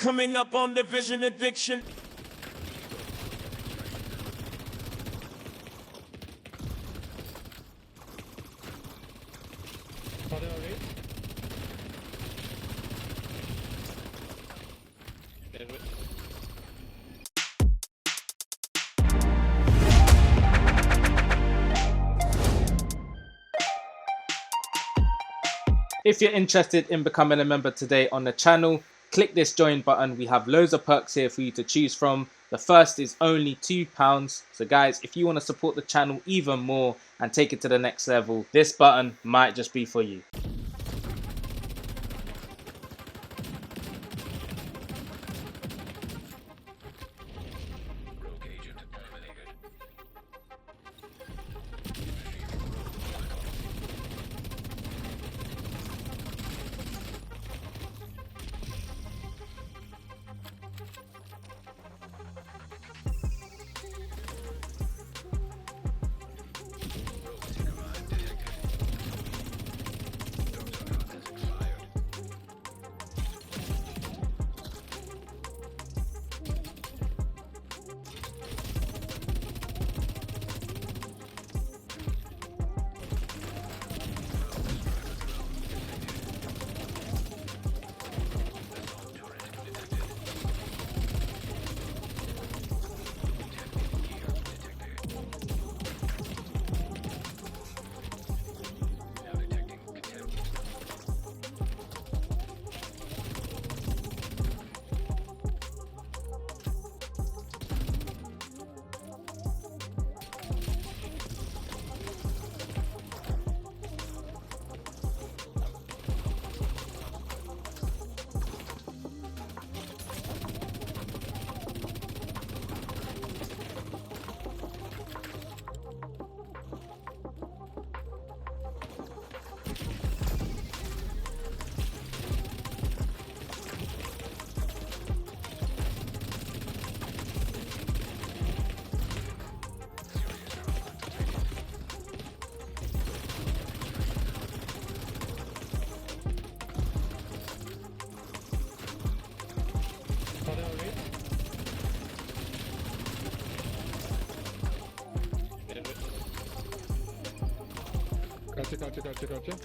Coming up on Division Addiction. If you're interested in becoming a member today on the channel, click this join button. We have loads of perks here for you to choose from. The first is only £2. So guys, if you want to support the channel even more and take it to the next level, this button might just be for you. Gotcha.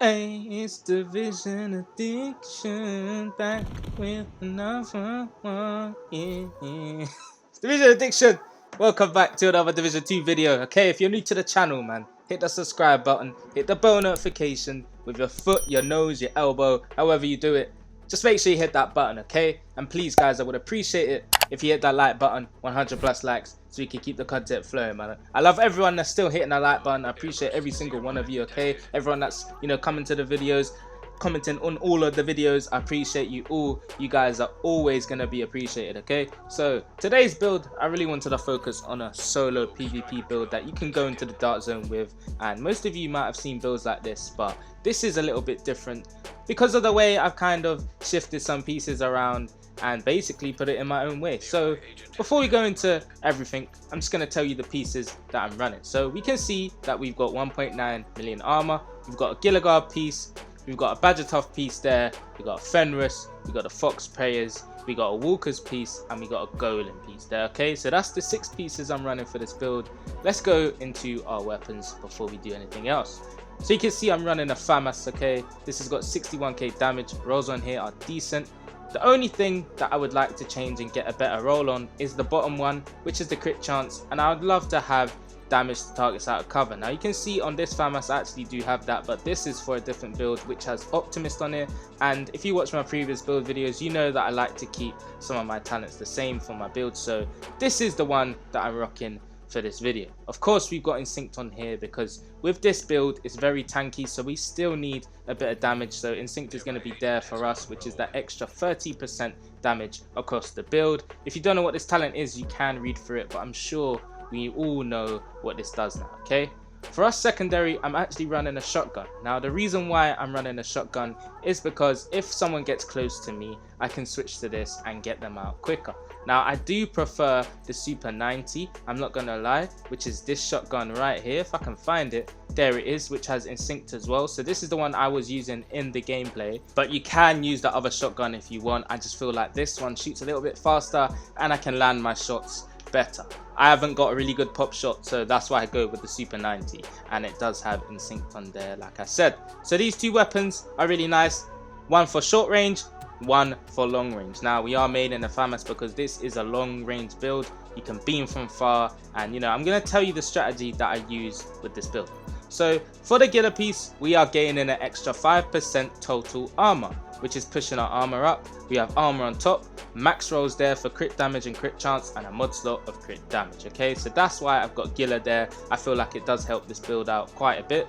Hey, it's Division Addiction, back with another one. Yeah. It's Division Addiction. Welcome back to another Division 2 video. Okay, if you're new to the channel, man, hit the subscribe button, hit the bell notification with your foot, your nose, your elbow, however you do it. Just make sure you hit that button, okay? And please, guys, I would appreciate it if you hit that like button, 100 plus likes, so we can keep the content flowing, man. I love everyone that's still hitting the like button. I appreciate every single one of you, okay? Everyone that's, coming to the videos, commenting on all of the videos, I appreciate you all. You guys are always going to be appreciated, okay? So today's build, I really wanted to focus on a solo PvP build that you can go into the dark zone with, and most of you might have seen builds like this, but this is a little bit different because of the way I've kind of shifted some pieces around and basically put it in my own way. So before we go into everything, I'm just going to tell you the pieces that I'm running. So we can see that we've got 1.9 million armor, we've got a Gilligard piece, we've got a Badgertough piece there, we've got a Fenris, we've got a Fox Prayers, we got a Walker's piece, and we got a Golem piece there. Okay, so that's the 6 pieces I'm running for this build. Let's go into our weapons before we do anything else. So you can see I'm running a famas, okay? This has got 61k damage. Rolls on here are decent. The only thing that I would like to change and get a better roll on is the bottom one, which is the crit chance, and I would love to have damage to targets out of cover. Now you can see on this famas I actually do have that, but this is for a different build which has optimist on it, and if you watch my previous build videos you know that I like to keep some of my talents the same for my build, so this is the one that I'm rocking for this video. Of course we've got Instinct on here because with this build it's very tanky, so we still need a bit of damage, so Instinct is going to be there for us, which is that extra 30% damage across the build. If you don't know what this talent is you can read through it, but I'm sure we all know what this does now, okay? For us secondary, I'm actually running a shotgun. Now the reason why I'm running a shotgun is because if someone gets close to me, I can switch to this and get them out quicker. Now I do prefer the Super 90, I'm not gonna lie, which is this shotgun right here. If I can find it, there it is, which has Instinct as well. So this is the one I was using in the gameplay, but you can use the other shotgun if you want. I just feel like this one shoots a little bit faster and I can land my shots better. I haven't got a really good pop shot, so that's why I go with the Super 90, and it does have Instinct on there like I said. So these two weapons are really nice, one for short range, one for long range. Now we are made in the famas because this is a long range build. You can beam from far, and you know I'm going to tell you the strategy that I use with this build. So for the Gila piece we are gaining an extra 5% total armor, which is pushing our armor up. We have armor on top, max rolls there for crit damage and crit chance, and a mod slot of crit damage, okay? So that's why I've got Gila there. I feel like it does help this build out quite a bit.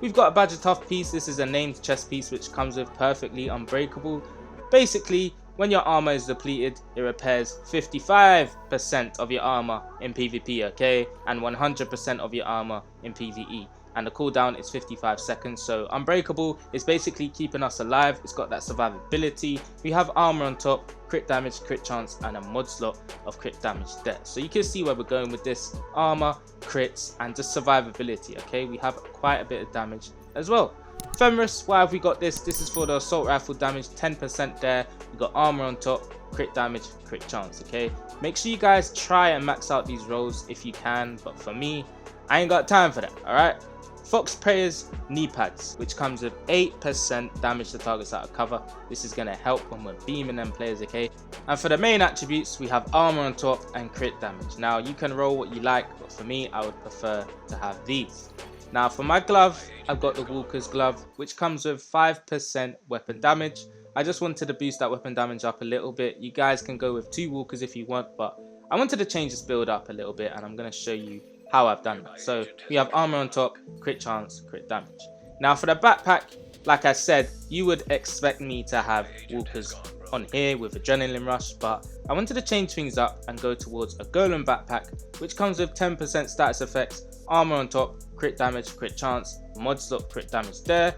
We've got a Badger Tough piece. This is a named chest piece which comes with perfectly unbreakable. Basically, when your armor is depleted, it repairs 55% of your armor in PvP, okay? And 100% of your armor in PvE. And the cooldown is 55 seconds. So unbreakable is basically keeping us alive. It's got that survivability. We have armor on top, crit damage, crit chance, and a mod slot of crit damage there. So you can see where we're going with this: armor, crits, and just survivability, okay? We have quite a bit of damage as well. Femas, why have we got this? This is for the assault rifle damage, 10% there. We got armor on top, crit damage, crit chance, okay? Make sure you guys try and max out these rolls if you can, but for me, I ain't got time for that, alright? Fox Preyer's knee pads, which comes with 8% damage to targets out of cover. This is going to help when we're beaming them players, okay? And for the main attributes, we have armor on top and crit damage. Now you can roll what you like, but for me I would prefer to have these. Now for my glove, I've got the Walker's glove, which comes with 5% weapon damage. I just wanted to boost that weapon damage up a little bit. You guys can go with 2 Walkers if you want, but I wanted to change this build up a little bit, and I'm going to show you how I've done that. So we have armor on top, crit chance, crit damage. Now for the backpack, like I said, you would expect me to have Walkers on here with adrenaline rush, but I wanted to change things up and go towards a golem backpack, which comes with 10% status effects, armor on top, crit damage, crit chance, mod slot, crit damage there.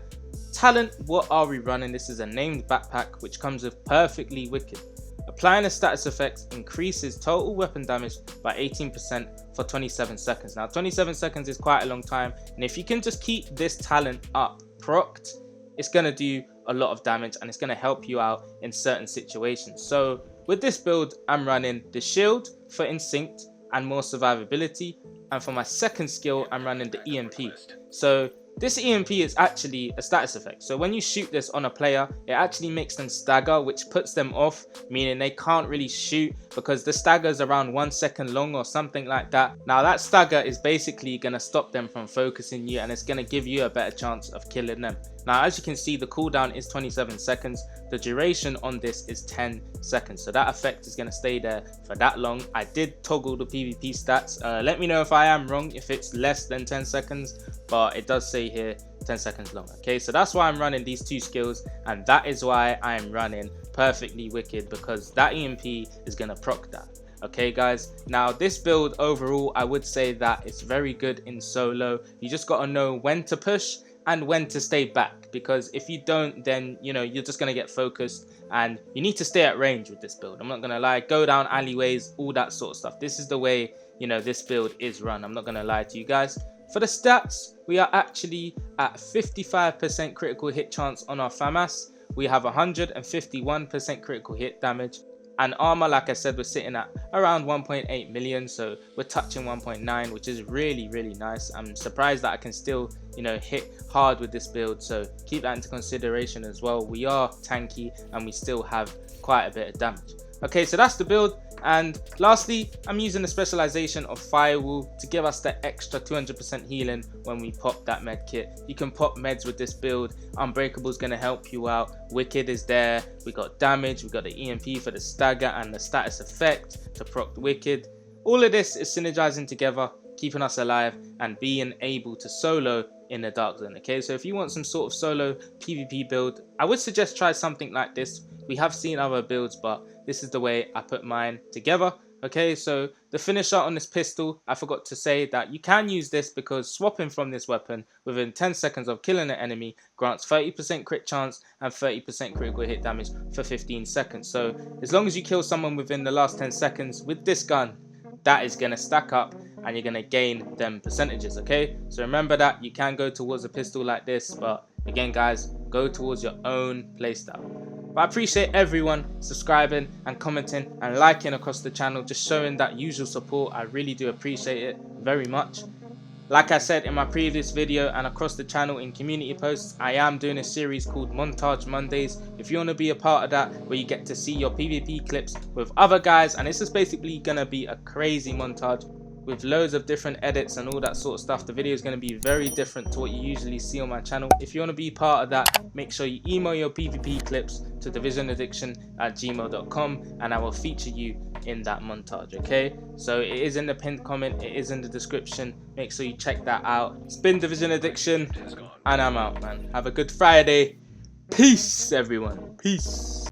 Talent, what are we running? This is a named backpack which comes with perfectly wicked. Applying the status effects increases total weapon damage by 18% for 27 seconds. Now 27 seconds is quite a long time, and if you can just keep this talent up procced, it's going to do a lot of damage and it's going to help you out in certain situations. So with this build I'm running the shield for instinct and more survivability, and for my second skill I'm running the EMP. So this EMP is actually a status effect. So when you shoot this on a player, it actually makes them stagger, which puts them off, meaning they can't really shoot because the stagger is around 1 second long or something like that. Now that stagger is basically going to stop them from focusing you, and it's going to give you a better chance of killing them. Now as you can see, the cooldown is 27 seconds. The duration on this is 10 seconds. So that effect is going to stay there for that long. I did toggle the PvP stats. Let me know if I am wrong, if it's less than 10 seconds. But it does say here 10 seconds long. Okay, so that's why I'm running these 2 skills. And that is why I'm running perfectly wicked, because that EMP is going to proc that. Okay guys, now this build overall, I would say that it's very good in solo. You just got to know when to push and when to stay back, because if you don't, then you know you're just going to get focused, and you need to stay at range with this build. I'm not going to lie, go down alleyways, all that sort of stuff. This is the way, you know, this build is run. I'm not going to lie to you guys. For the stats, we are actually at 55% critical hit chance on our famas. We have 151% critical hit damage, And armor, like I said, we're sitting at around 1.8 million, so we're touching 1.9, which is really nice. I'm surprised that I can still, you know, hit hard with this build, so keep that into consideration as well. We are tanky and we still have quite a bit of damage. Okay, so that's the build. And lastly, I'm using the specialization of Firewall to give us that extra 200% healing when we pop that med kit. You can pop meds with this build. Unbreakable is going to help you out. Wicked is there. We got damage. We got the EMP for the stagger and the status effect to proc Wicked. All of this is synergizing together, keeping us alive and being able to solo in the dark zone. Okay, so if you want some sort of solo PvP build, I would suggest try something like this. We have seen other builds, but this is the way I put mine together. Okay, so the finisher on this pistol, I forgot to say that you can use this because swapping from this weapon within 10 seconds of killing an enemy grants 30% crit chance and 30% critical hit damage for 15 seconds. So as long as you kill someone within the last 10 seconds with this gun, that is going to stack up and you're going to gain them percentages. Okay, so remember that you can go towards a pistol like this, but again guys, go towards your own playstyle. But I appreciate everyone subscribing and commenting and liking across the channel, just showing that usual support. I really do appreciate it very much. Like I said in my previous video and across the channel in community posts, I am doing a series called Montage Mondays. If you want to be a part of that, where you get to see your PvP clips with other guys, and this is basically going to be a crazy montage with loads of different edits and all that sort of stuff. The video is going to be very different to what you usually see on my channel. If you want to be part of that, make sure you email your PvP clips to divisionaddiction@gmail.com and I will feature you in that montage. Okay, so it is in the pinned comment, it is in the description. Make sure you check that out. It's been Division Addiction and I'm out, man. Have a good Friday. Peace everyone. Peace.